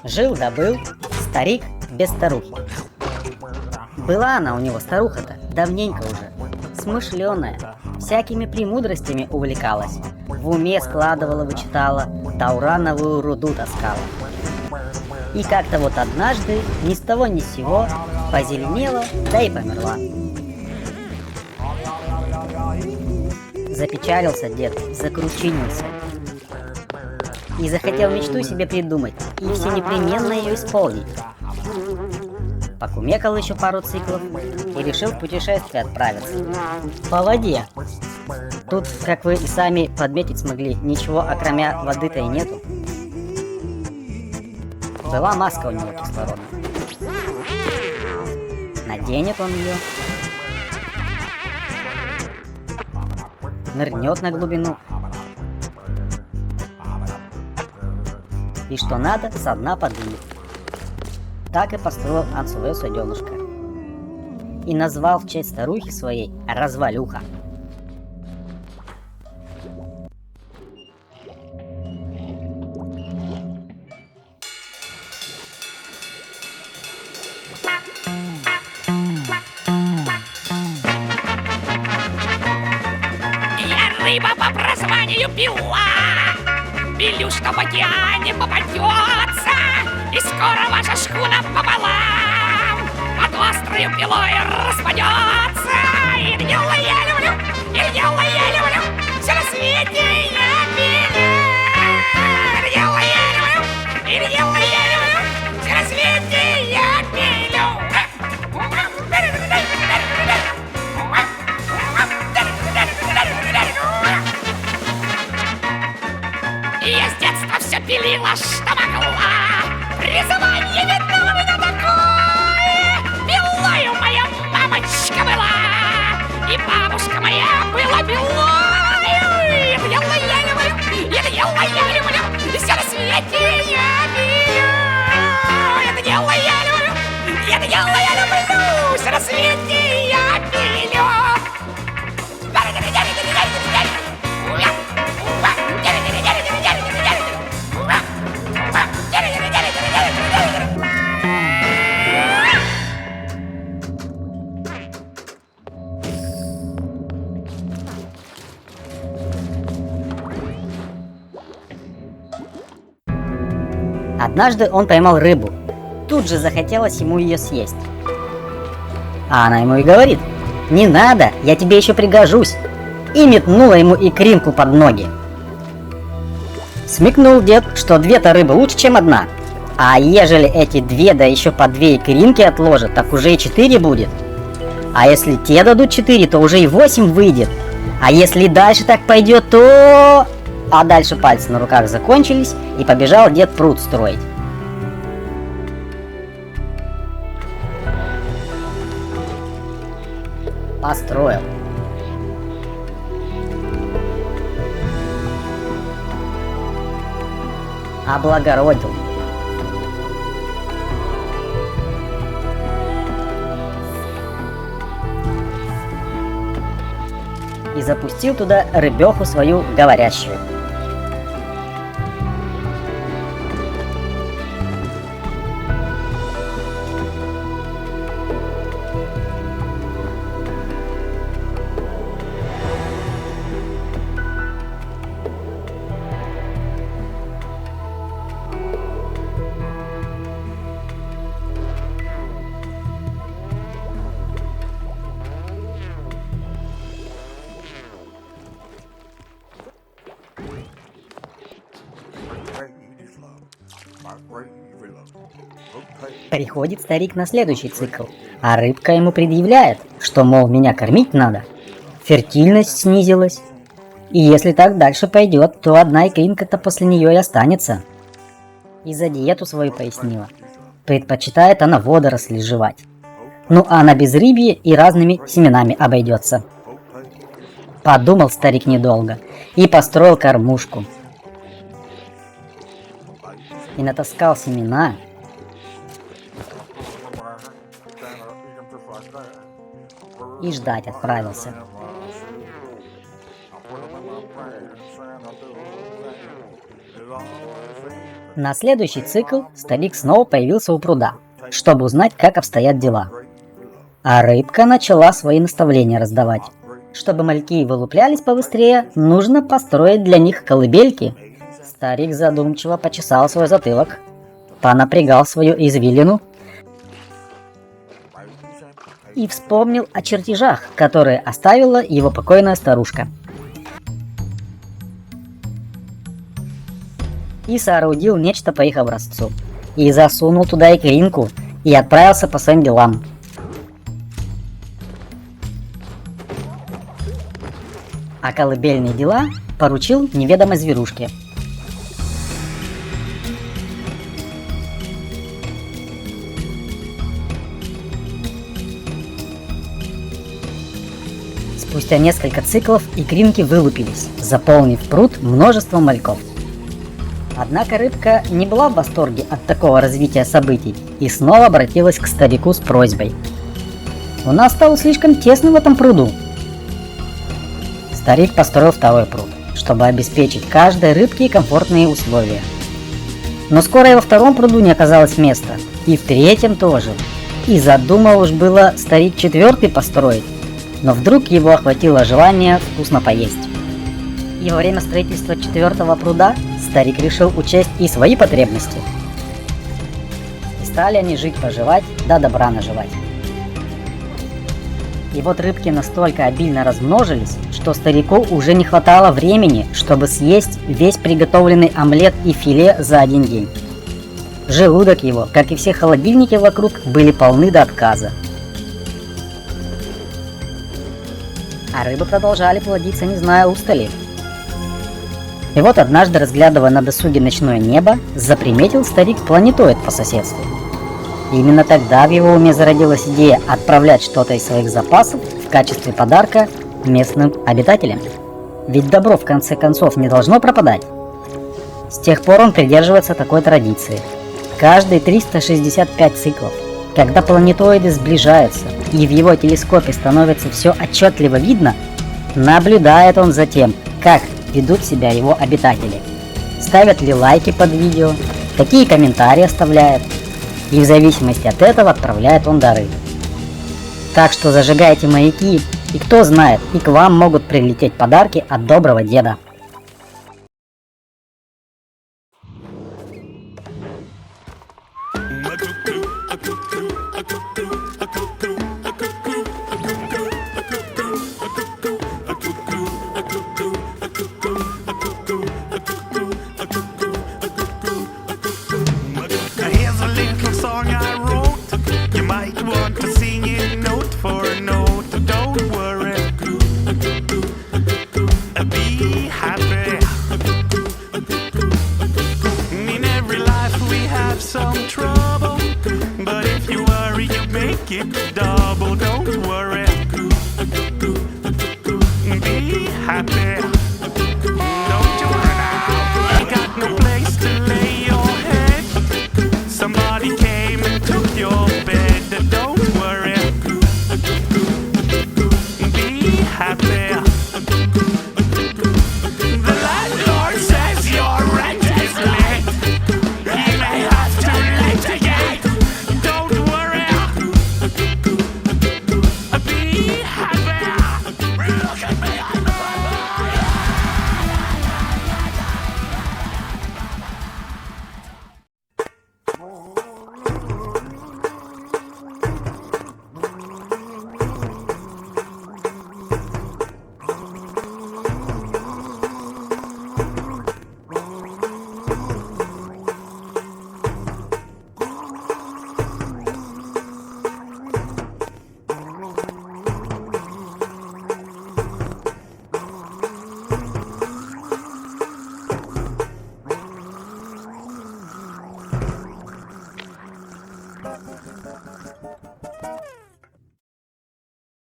Жил-да был старик без старухи. Была она у него, старуха-то, давненько уже, смышленая, всякими премудростями увлекалась, в уме складывала, вычитала, да урановую руду таскала. И как-то вот однажды, ни с того ни с сего, позеленела, да и померла. Запечалился дед, закручинился. И захотел мечту себе придумать, и все непременно ее исполнить. Покумекал еще пару циклов и решил в путешествие отправиться. По воде. Тут, как вы и сами подметить смогли, ничего окромя воды-то и нету. Была маска у него кислородная. Наденет он ее. Нырнет на глубину. И что надо, со дна подымет. Так и построил он свое суденышко. И назвал в честь старухи своей Развалюха. Я рыба по прозванию Пила. Пилю, что в океане попадется, и скоро ваша шхуна пополам под острою пилой распадется. И дело я люблю, и дело я люблю, все на свете я пилю. И дело я люблю, и дело я люблю, все на свете я пилю. И я с детства все пилила, что могла. Призвание видно у меня такое. Пилою моя мамочка была, и бабушка моя была пилою. Это дело я люблю, это дело я люблю, и все на свете я пилю. Это дело я люблю, это дело я люблю, все на свете я пилю. Однажды он поймал рыбу. Тут же захотелось ему ее съесть. А она ему и говорит: «Не надо, я тебе еще пригожусь!» И метнула ему икринку под ноги. Смекнул дед, что две-то рыбы лучше, чем одна. А ежели эти две, да еще по две икринки отложат, так уже и 4 будет. А если те дадут 4, то уже и 8 выйдет. А если и дальше так пойдет, то... А дальше пальцы на руках закончились, и побежал дед пруд строить. Построил. Облагородил. И запустил туда рыбеху свою говорящую. Приходит старик на следующий цикл, а рыбка ему предъявляет, что, мол, меня кормить надо. Фертильность снизилась. И если так дальше пойдет, то одна икринка-то после нее и останется. И за диету свою пояснила. Предпочитает она водоросли жевать. Ну а на безрыбье и разными семенами обойдется. Подумал старик недолго и построил кормушку. И натаскал семена. И ждать отправился. На следующий цикл старик снова появился у пруда, чтобы узнать, как обстоят дела. А рыбка начала свои наставления раздавать. Чтобы мальки вылуплялись побыстрее, нужно построить для них колыбельки. Старик задумчиво почесал свой затылок, понапрягал свою извилину и вспомнил о чертежах, которые оставила его покойная старушка. И соорудил нечто по их образцу. И засунул туда икринку, и отправился по своим делам. А колыбельные дела поручил неведомой зверушке. Спустя несколько циклов икринки вылупились, заполнив пруд множеством мальков. Однако рыбка не была в восторге от такого развития событий и снова обратилась к старику с просьбой. «У нас стало слишком тесно в этом пруду». Старик построил второй пруд, чтобы обеспечить каждой рыбке комфортные условия. Но скоро и во втором пруду не оказалось места, и в третьем тоже. И задумал уж было старик четвертый построить, но вдруг его охватило желание вкусно поесть. И во время строительства четвертого пруда старик решил учесть и свои потребности. И стали они жить-поживать, да добра наживать. И вот рыбки настолько обильно размножились, что старику уже не хватало времени, чтобы съесть весь приготовленный омлет и филе за один день. Желудок его, как и все холодильники вокруг, были полны до отказа. А рыбы продолжали плодиться, не зная устали. И вот однажды, разглядывая на досуге ночное небо, заприметил старик планетоид по соседству. И именно тогда в его уме зародилась идея отправлять что-то из своих запасов в качестве подарка местным обитателям. Ведь добро в конце концов не должно пропадать. С тех пор он придерживается такой традиции. Каждые 365 циклов, когда планетоиды сближаются и в его телескопе становится все отчетливо видно, наблюдает он за тем, как ведут себя его обитатели. Ставят ли лайки под видео, какие комментарии оставляют, и в зависимости от этого отправляет он дары. Так что зажигайте маяки, и кто знает, и к вам могут прилететь подарки от доброго деда. Some trouble, but if you worry, you make it double.